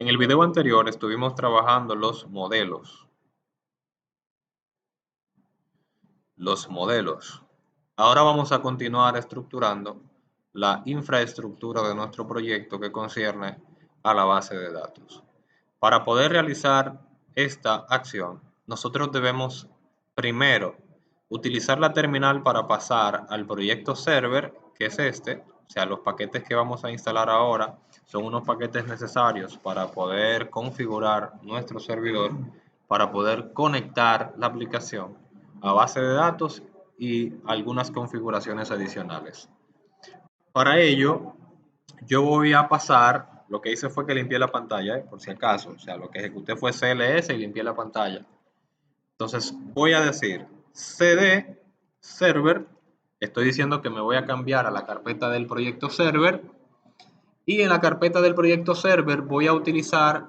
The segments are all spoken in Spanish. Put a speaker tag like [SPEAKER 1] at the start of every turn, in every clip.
[SPEAKER 1] En el video anterior estuvimos trabajando los modelos. Ahora vamos a continuar estructurando la infraestructura de nuestro proyecto que concierne a la base de datos. Para poder realizar esta acción, nosotros debemos primero utilizar la terminal para pasar al proyecto server, que es este. O sea, los paquetes que vamos a instalar ahora son unos paquetes necesarios para poder configurar nuestro servidor, para poder conectar la aplicación a base de datos y algunas configuraciones adicionales. Para ello, yo voy a pasar, lo que hice fue que limpié la pantalla, por si acaso, o sea, lo que ejecuté fue CLS y limpié la pantalla. Entonces voy a decir cd server, estoy diciendo que me voy a cambiar a la carpeta del proyecto server y en la carpeta del proyecto server voy a utilizar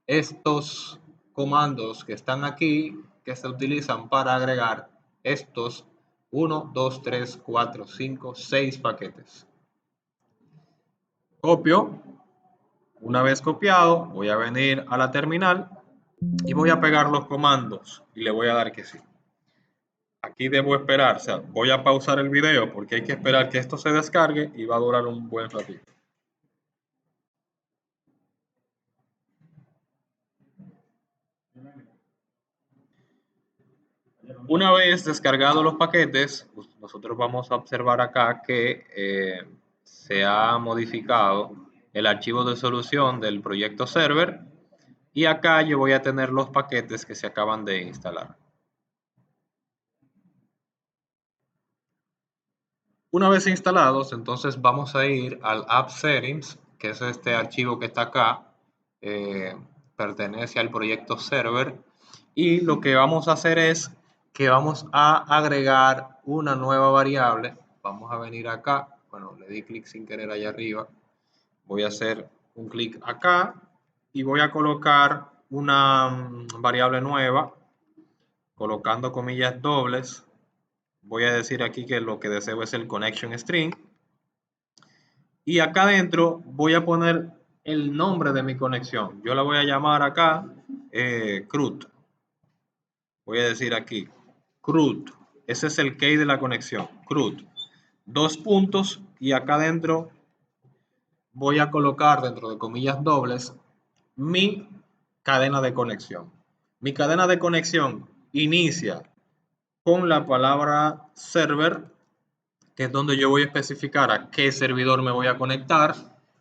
[SPEAKER 1] estos comandos que están aquí, que se utilizan para agregar estos 1, 2, 3, 4, 5, 6 paquetes. Copio. Una vez copiado, voy a venir a la terminal y voy a pegar los comandos y le voy a dar que sí. Aquí debo esperar, o sea, voy a pausar el video porque hay que esperar que esto se descargue y va a durar un buen ratito. Una vez descargados los paquetes, pues nosotros vamos a observar acá que se ha modificado el archivo de solución del proyecto server y acá yo voy a tener los paquetes que se acaban de instalar. Una vez instalados, entonces vamos a ir al App Settings, que es este archivo que está acá, eh, pertenece al proyecto server, y lo que vamos a hacer es que vamos a agregar una nueva variable. Vamos a venir acá, bueno, le di clic sin querer allá arriba, voy a hacer un clic acá y voy a colocar una variable nueva, colocando comillas dobles. Voy a decir aquí que lo que deseo es el connection string. Y acá adentro voy a poner el nombre de mi conexión. Yo la voy a llamar acá CRUD. Voy a decir aquí CRUD. Ese es el key de la conexión. CRUD. Dos puntos y acá adentro voy a colocar dentro de comillas dobles mi cadena de conexión. Mi cadena de conexión inicia con la palabra server, que es donde yo voy a especificar a qué servidor me voy a conectar.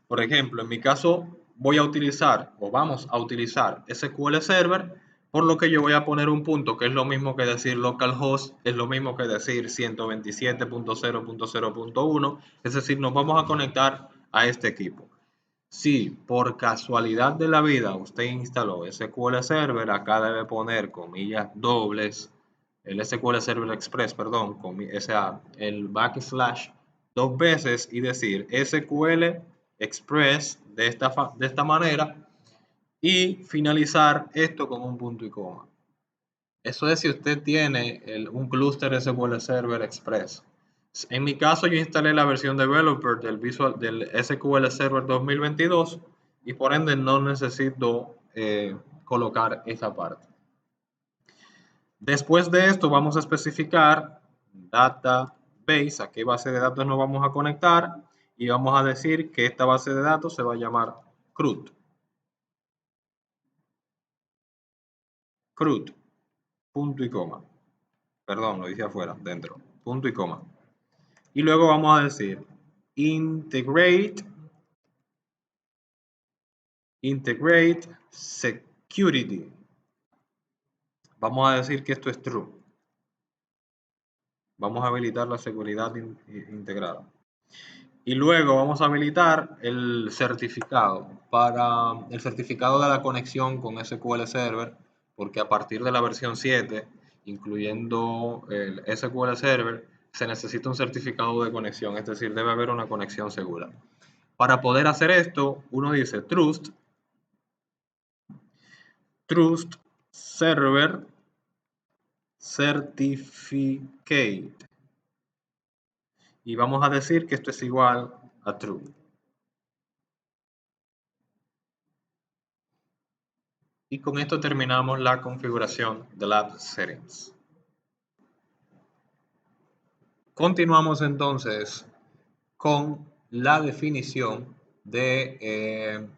[SPEAKER 1] Por ejemplo, en mi caso voy a utilizar o vamos a utilizar SQL Server, por lo que yo voy a poner un punto que es lo mismo que decir localhost, es lo mismo que decir 127.0.0.1, es decir, nos vamos a conectar a este equipo. Si por casualidad de la vida usted instaló SQL Server, acá debe poner comillas dobles, el SQL Server Express, perdón, el backslash dos veces y decir SQL Express de esta manera y finalizar esto con un punto y coma. Eso es si usted tiene un clúster SQL Server Express. En mi caso, yo instalé la versión developer del SQL Server 2022 y por ende no necesito colocar esa parte. Después de esto, vamos a especificar database, a qué base de datos nos vamos a conectar y vamos a decir que esta base de datos se va a llamar CRUD. CRUD, punto y coma. Perdón, lo dije afuera, dentro, punto y coma. Y luego vamos a decir integrate security. Vamos a decir que esto es true. Vamos a habilitar la seguridad integrada. Y luego vamos a habilitar el certificado de la conexión con SQL Server, porque a partir de la versión 7, incluyendo el SQL Server, se necesita un certificado de conexión, es decir, debe haber una conexión segura. Para poder hacer esto, uno dice trust server certificate y vamos a decir que esto es igual a true. Y con esto terminamos la configuración del App Settings. Continuamos entonces con la definición de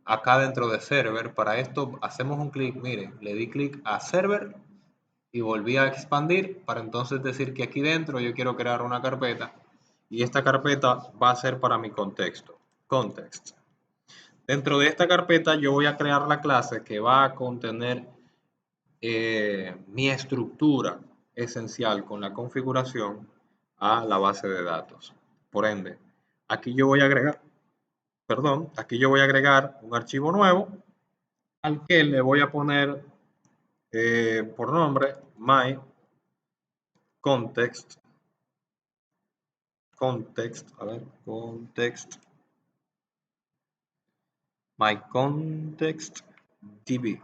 [SPEAKER 1] acá dentro de Server. Para esto hacemos un clic, miren, le di clic a Server y volví a expandir para entonces decir que aquí dentro yo quiero crear una carpeta y esta carpeta va a ser para mi contexto. Context. Dentro de esta carpeta yo voy a crear la clase que va a contener mi estructura esencial con la configuración a la base de datos. Por ende, aquí yo voy a agregar, aquí yo voy a agregar un archivo nuevo al que le voy a poner por nombre my context, my context db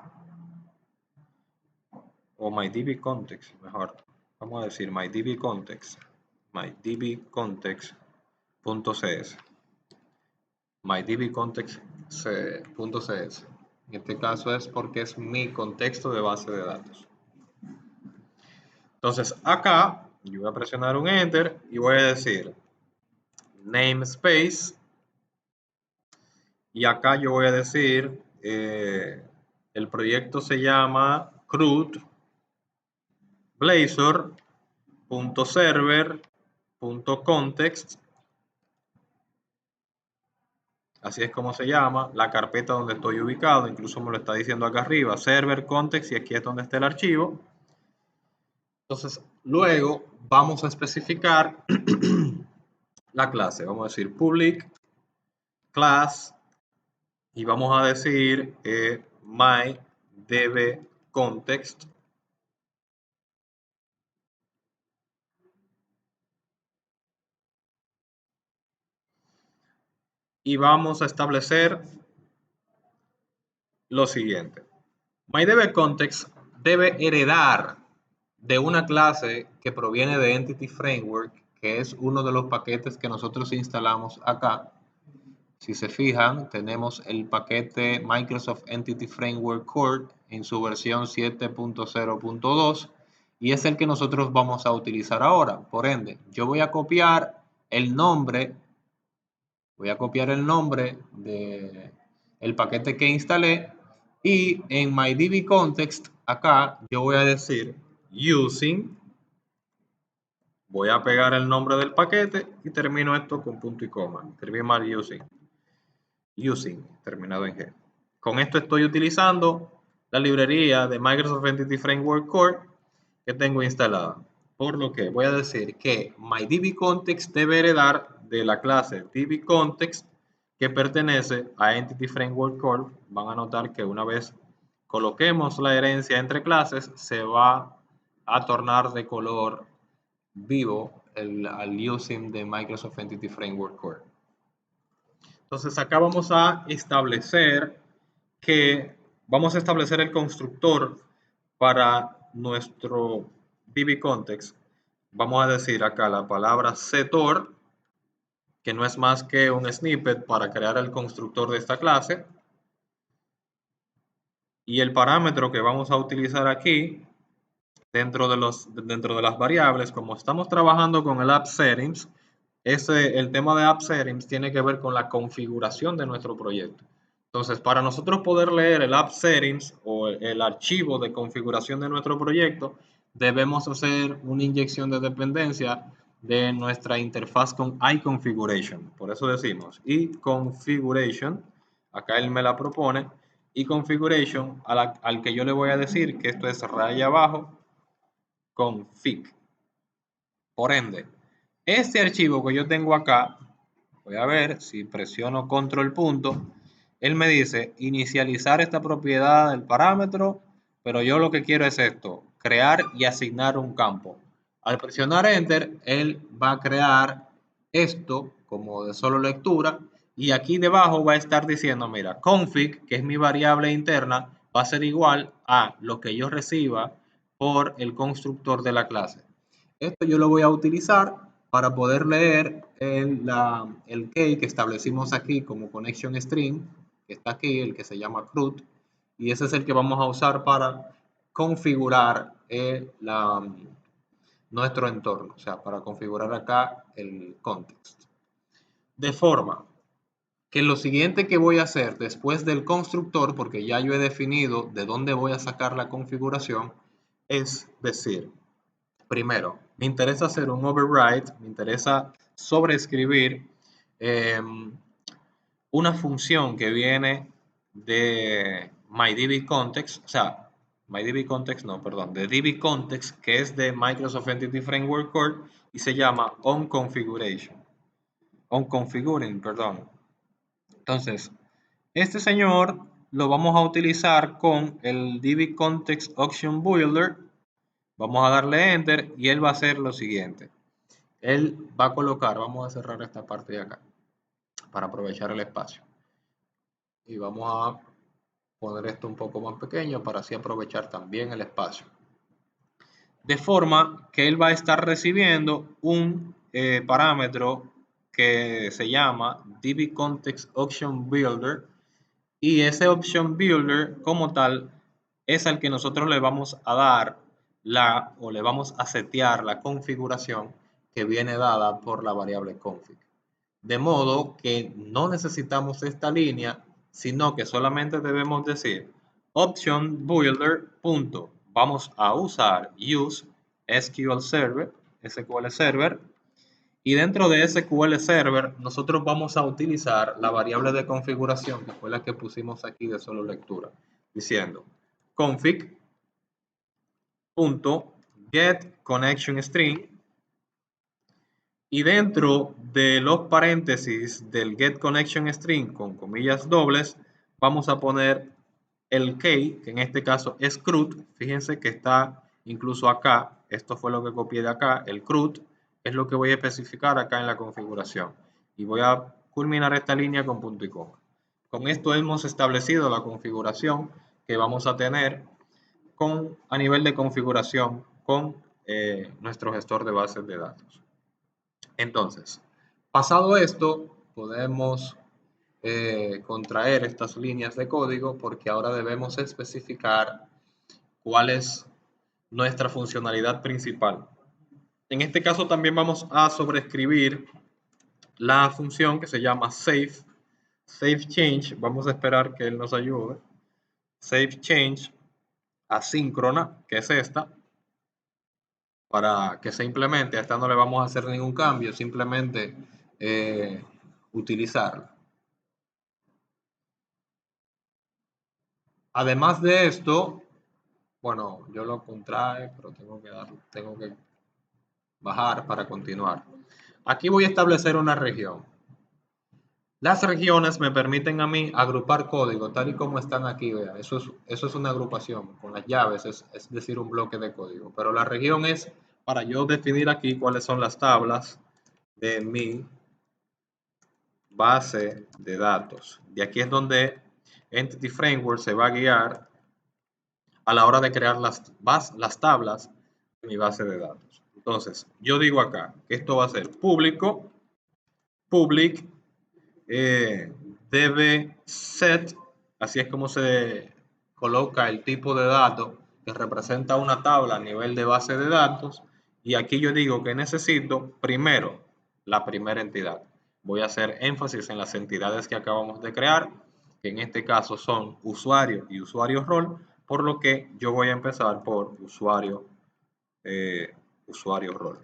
[SPEAKER 1] o my db context, mejor. Vamos a decir my db context mydbcontext.cs. En este caso es porque es mi contexto de base de datos. Entonces acá yo voy a presionar un enter y voy a decir namespace y acá yo voy a decir el proyecto se llama CRUD blazor.server.context. Así es como se llama la carpeta donde estoy ubicado. Incluso me lo está diciendo acá arriba, server context, y aquí es donde está el archivo. Entonces, luego vamos a especificar la clase. Vamos a decir public class y vamos a decir my db context. Y vamos a establecer lo siguiente. MyDBContext debe heredar de una clase que proviene de Entity Framework, que es uno de los paquetes que nosotros instalamos acá. Si se fijan, tenemos el paquete Microsoft Entity Framework Core en su versión 7.0.2 y es el que nosotros vamos a utilizar ahora. Por ende, yo voy a copiar el nombre de el paquete que instalé y en MyDBContext acá yo voy a decir using, voy a pegar el nombre del paquete y termino esto con punto y coma. Escribí mal using terminado en G. Con esto estoy utilizando la librería de Microsoft Entity Framework Core que tengo instalada. Por lo que voy a decir que MyDBContext debe heredar de la clase DBContext que pertenece a Entity Framework Core. Van a notar que una vez coloquemos la herencia entre clases, se va a tornar de color vivo al using de Microsoft Entity Framework Core. Entonces acá vamos a establecer el constructor para nuestro DBContext. Vamos a decir acá la palabra setor, que no es más que un snippet para crear el constructor de esta clase. Y el parámetro que vamos a utilizar aquí, dentro de las variables, como estamos trabajando con el App Settings, el tema de App Settings tiene que ver con la configuración de nuestro proyecto. Entonces, para nosotros poder leer el App Settings o el archivo de configuración de nuestro proyecto, debemos hacer una inyección de dependencia de nuestra interfaz con iConfiguration. Por eso decimos iConfiguration, acá él me la propone, iConfiguration al que yo le voy a decir que esto es raya abajo config. Por ende, este archivo que yo tengo acá, voy a ver si presiono control punto, él me dice inicializar esta propiedad del parámetro, pero yo lo que quiero es esto, crear y asignar un campo. Al presionar enter, él va a crear esto como de solo lectura y aquí debajo va a estar diciendo, mira, config, que es mi variable interna, va a ser igual a lo que yo reciba por el constructor de la clase. Esto yo lo voy a utilizar para poder leer el key que establecimos aquí como connection string, que está aquí, el que se llama CRUD, y ese es el que vamos a usar para configurar nuestro entorno, o sea, para configurar acá el context. De forma que lo siguiente que voy a hacer después del constructor, porque ya yo he definido de dónde voy a sacar la configuración, es decir, primero, me interesa hacer un override, me interesa sobreescribir una función que viene de MyDBContext, o sea, MyDBContext no, perdón, de DBContext, que es de Microsoft Entity Framework Core y se llama onConfiguring, perdón. Entonces, este señor lo vamos a utilizar con el DBContext Option Builder. Vamos a darle Enter y él va a hacer lo siguiente. Él va a colocar, vamos a cerrar esta parte de acá para aprovechar el espacio. Y vamos a poner esto un poco más pequeño para así aprovechar también el espacio. De forma que él va a estar recibiendo un parámetro que se llama DBContext Option Builder, y ese Option Builder como tal es al que nosotros le vamos a dar le vamos a setear la configuración que viene dada por la variable config. De modo que no necesitamos esta línea, sino que solamente debemos decir option builder. Vamos a usar use SQL Server, y dentro de SQL Server nosotros vamos a utilizar la variable de configuración que fue la que pusimos aquí de solo lectura, diciendo config.getConnectionString, y dentro de los paréntesis del getConnectionString con comillas dobles vamos a poner el key, que en este caso es CRUD. Fíjense que está incluso acá, esto fue lo que copié de acá, el CRUD es lo que voy a especificar acá en la configuración, y voy a culminar esta línea con punto y coma. Con esto hemos establecido la configuración que vamos a tener a nivel de configuración con nuestro gestor de bases de datos. Entonces, pasado esto, podemos contraer estas líneas de código porque ahora debemos especificar cuál es nuestra funcionalidad principal. En este caso también vamos a sobreescribir la función que se llama SafeChange. Vamos a esperar que él nos ayude. SafeChange asíncrona, que es esta, para que se implemente. A esta no le vamos a hacer ningún cambio, simplemente utilizarla. Además de esto, bueno, yo lo contrae, pero tengo que bajar para continuar. Aquí voy a establecer una región. Las regiones me permiten a mí agrupar código tal y como están aquí. Vean, eso es una agrupación con las llaves, es decir, un bloque de código. Pero la región es para yo definir aquí cuáles son las tablas de mi base de datos. De aquí es donde Entity Framework se va a guiar a la hora de crear las tablas de mi base de datos. Entonces, yo digo acá que esto va a ser público, public, debe set, así es como se coloca el tipo de dato que representa una tabla a nivel de base de datos, y aquí yo digo que necesito primero la primera entidad. Voy a hacer énfasis en las entidades que acabamos de crear, que en este caso son usuario y usuario rol, por lo que yo voy a empezar por usuario rol.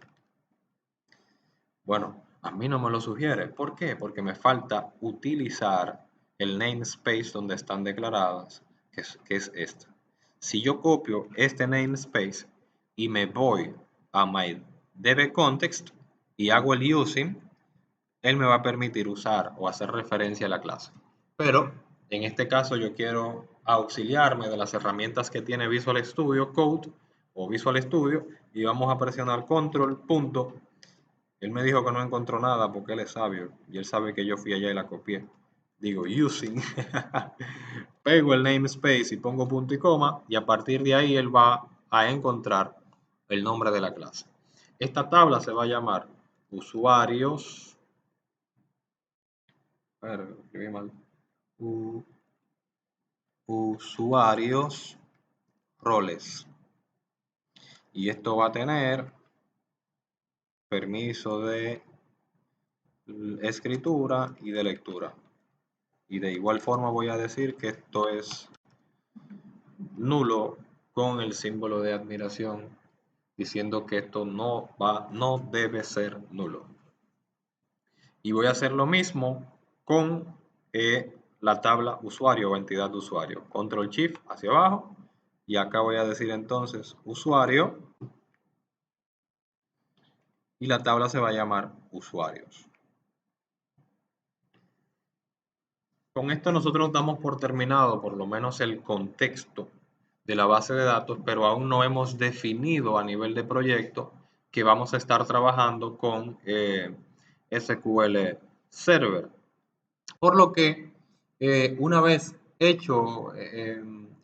[SPEAKER 1] Bueno, a mí no me lo sugiere. ¿Por qué? Porque me falta utilizar el namespace donde están declaradas, que es esta. Si yo copio este namespace y me voy a my dbContext y hago el using, él me va a permitir usar o hacer referencia a la clase. Pero en este caso yo quiero auxiliarme de las herramientas que tiene Visual Studio Code o Visual Studio, y vamos a presionar control punto. Él me dijo que no encontró nada porque él es sabio y él sabe que yo fui allá y la copié. Digo using, pego el namespace y pongo punto y coma, y a partir de ahí él va a encontrar el nombre de la clase. Esta tabla se va a llamar usuarios. A ver, escribí mal. usuarios roles. Y esto va a tener permiso de escritura y de lectura. Y de igual forma voy a decir que esto es nulo con el símbolo de admiración, diciendo que esto no debe ser nulo. Y voy a hacer lo mismo con la tabla usuario o entidad de usuario. Control Shift hacia abajo. Y acá voy a decir entonces usuario. Y la tabla se va a llamar usuarios. Con esto nosotros damos por terminado por lo menos el contexto de la base de datos, pero aún no hemos definido a nivel de proyecto que vamos a estar trabajando con SQL Server. Por lo que una vez hecho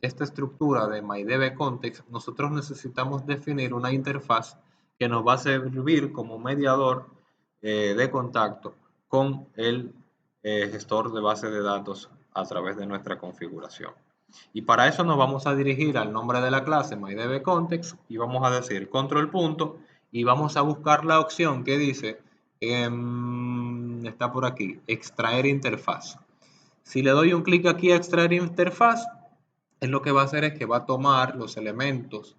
[SPEAKER 1] esta estructura de MyDBContext, nosotros necesitamos definir una interfaz que nos va a servir como mediador de contacto con el gestor de base de datos a través de nuestra configuración. Y para eso nos vamos a dirigir al nombre de la clase MyDBContext y vamos a decir control punto y vamos a buscar la opción que dice está por aquí, extraer interfaz. Si le doy un clic aquí a extraer interfaz, es lo que va a hacer es que va a tomar los elementos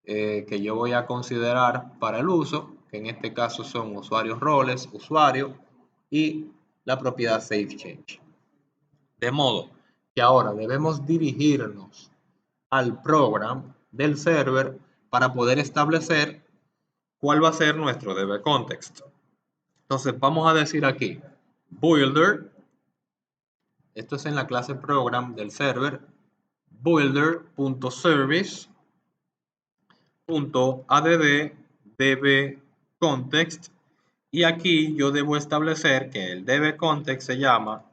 [SPEAKER 1] que yo voy a considerar para el uso, que en este caso son usuarios roles, usuario y la propiedad SafeChange. De modo que ahora debemos dirigirnos al program del server para poder establecer cuál va a ser nuestro DBContext. Entonces vamos a decir aquí, builder, esto es en la clase program del server, builder.service.add dbcontext y aquí yo debo establecer que el dbcontext se llama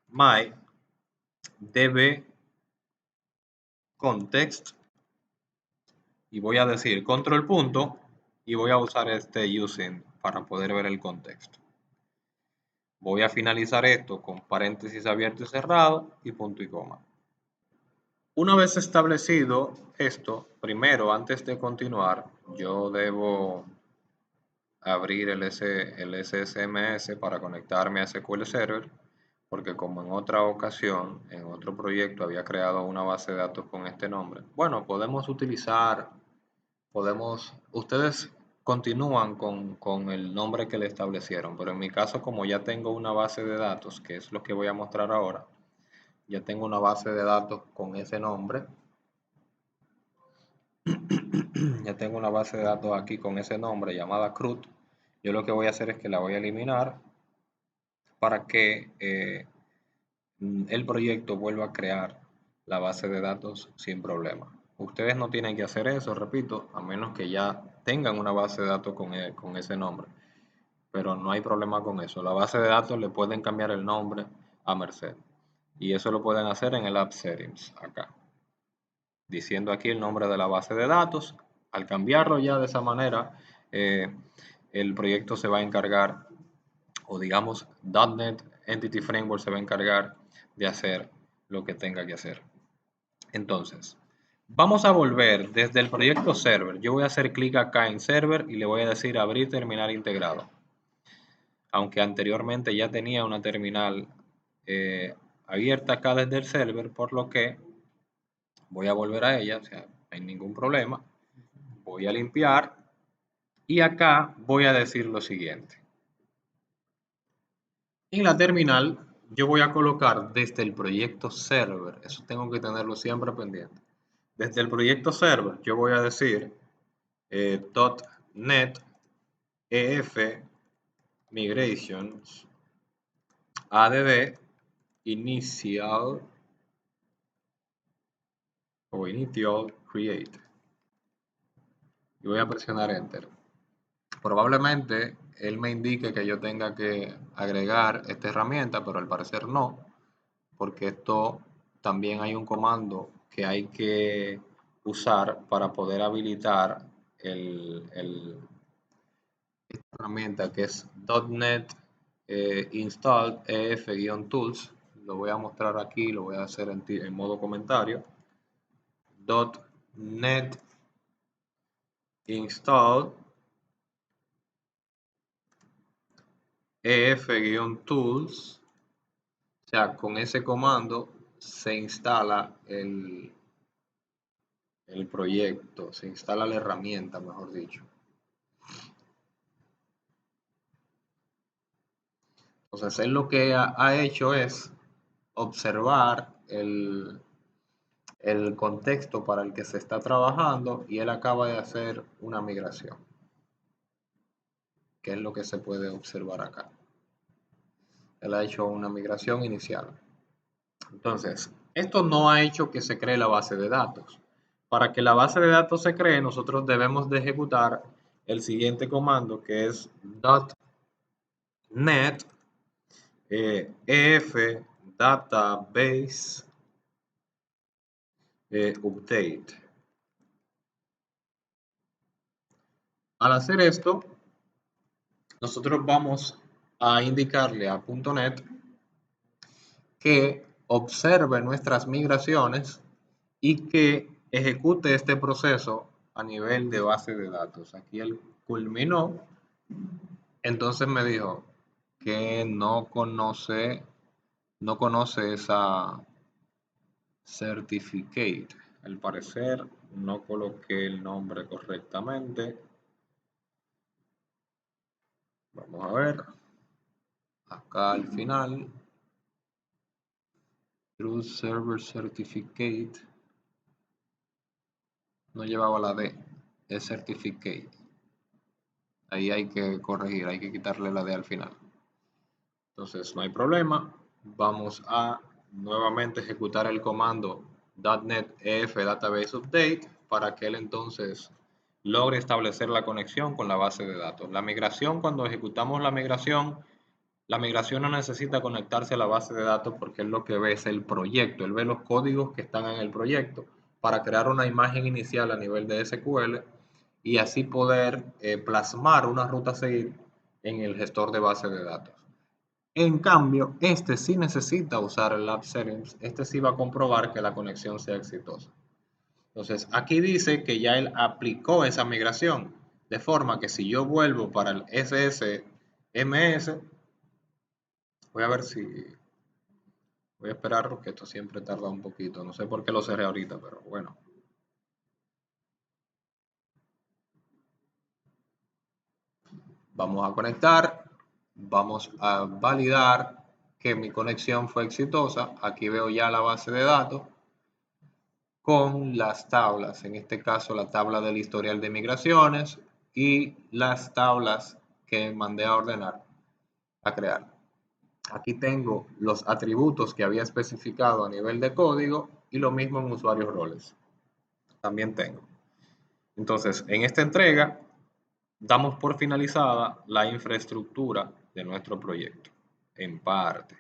[SPEAKER 1] my dbcontext y voy a decir control punto y voy a usar este using para poder ver el contexto. Voy a finalizar esto con paréntesis abierto y cerrado y punto y coma. Una vez establecido esto, primero antes de continuar, yo debo abrir el SSMS para conectarme a SQL Server, porque como en otra ocasión, en otro proyecto había creado una base de datos con este nombre. Bueno, ustedes continúan con el nombre que le establecieron, pero en mi caso, como ya tengo una base de datos, que es lo que voy a mostrar ahora, ya tengo una base de datos con ese nombre. Ya tengo una base de datos aquí con ese nombre llamada CRUD. Yo lo que voy a hacer es que la voy a eliminar para que el proyecto vuelva a crear la base de datos sin problema. Ustedes no tienen que hacer eso, repito, a menos que ya tengan una base de datos con ese nombre. Pero no hay problema con eso. La base de datos le pueden cambiar el nombre a merced. Y eso lo pueden hacer en el App Settings, acá. Diciendo aquí el nombre de la base de datos. Al cambiarlo ya de esa manera, el proyecto se va a encargar, o digamos, .NET Entity Framework se va a encargar de hacer lo que tenga que hacer. Entonces, vamos a volver desde el proyecto server. Yo voy a hacer clic acá en server y le voy a decir abrir terminal integrado. Aunque anteriormente ya tenía una terminal abierta acá desde el server, por lo que voy a volver a ella, o sea, no hay ningún problema. Voy a limpiar y acá voy a decir lo siguiente. En la terminal yo voy a colocar desde el proyecto server, eso tengo que tenerlo siempre pendiente. Desde el proyecto server yo voy a decir .NET EF Migrations ADB Initial Create. Y voy a presionar Enter. Probablemente él me indique que yo tenga que agregar esta herramienta, pero al parecer no, porque esto también hay un comando que hay que usar para poder habilitar esta herramienta que es .NET install ef-tools. lo voy a mostrar aquí, lo voy a hacer en modo comentario. .NET install ef-tools, o sea, con ese comando se instala el proyecto, se instala la herramienta, mejor dicho. Entonces, él lo que ha hecho es observar el contexto para el que se está trabajando y él acaba de hacer una migración, que es lo que se puede observar acá. Él ha hecho una migración inicial. Entonces, esto no ha hecho que se cree la base de datos. Para que la base de datos se cree, nosotros debemos de ejecutar el siguiente comando, que es .NET ef database update. Al hacer esto, nosotros vamos a indicarle a .NET que observe nuestras migraciones y que ejecute este proceso a nivel de base de datos. Aquí él culminó, entonces me dijo que no conoce esa certificate. Al parecer no coloqué el nombre correctamente. Vamos a ver. Acá al final. True Server Certificate. No llevaba la D. Es Certificate. Ahí hay que corregir, hay que quitarle la D al final. Entonces no hay problema. Vamos a nuevamente ejecutar el comando .NET EF Database Update para que él entonces logre establecer la conexión con la base de datos. La migración, cuando ejecutamos la migración no necesita conectarse a la base de datos porque él lo que ve es el proyecto. Él ve los códigos que están en el proyecto para crear una imagen inicial a nivel de SQL y así poder plasmar una ruta a seguir en el gestor de base de datos. En cambio, este sí necesita usar el App Settings, este sí va a comprobar que la conexión sea exitosa. Entonces, aquí dice que ya él aplicó esa migración, de forma que si yo vuelvo para el SSMS, voy a ver si, voy a esperar porque esto siempre tarda un poquito, no sé por qué lo cerré ahorita, pero bueno. Vamos a conectar, vamos a validar que mi conexión fue exitosa. Aquí veo ya la base de datos con las tablas, en este caso la tabla del historial de migraciones y las tablas que mandé a ordenar, a crear. Aquí tengo los atributos que había especificado a nivel de código y lo mismo en usuarios roles. También tengo. Entonces, en esta entrega damos por finalizada la infraestructura de nuestro proyecto. En parte.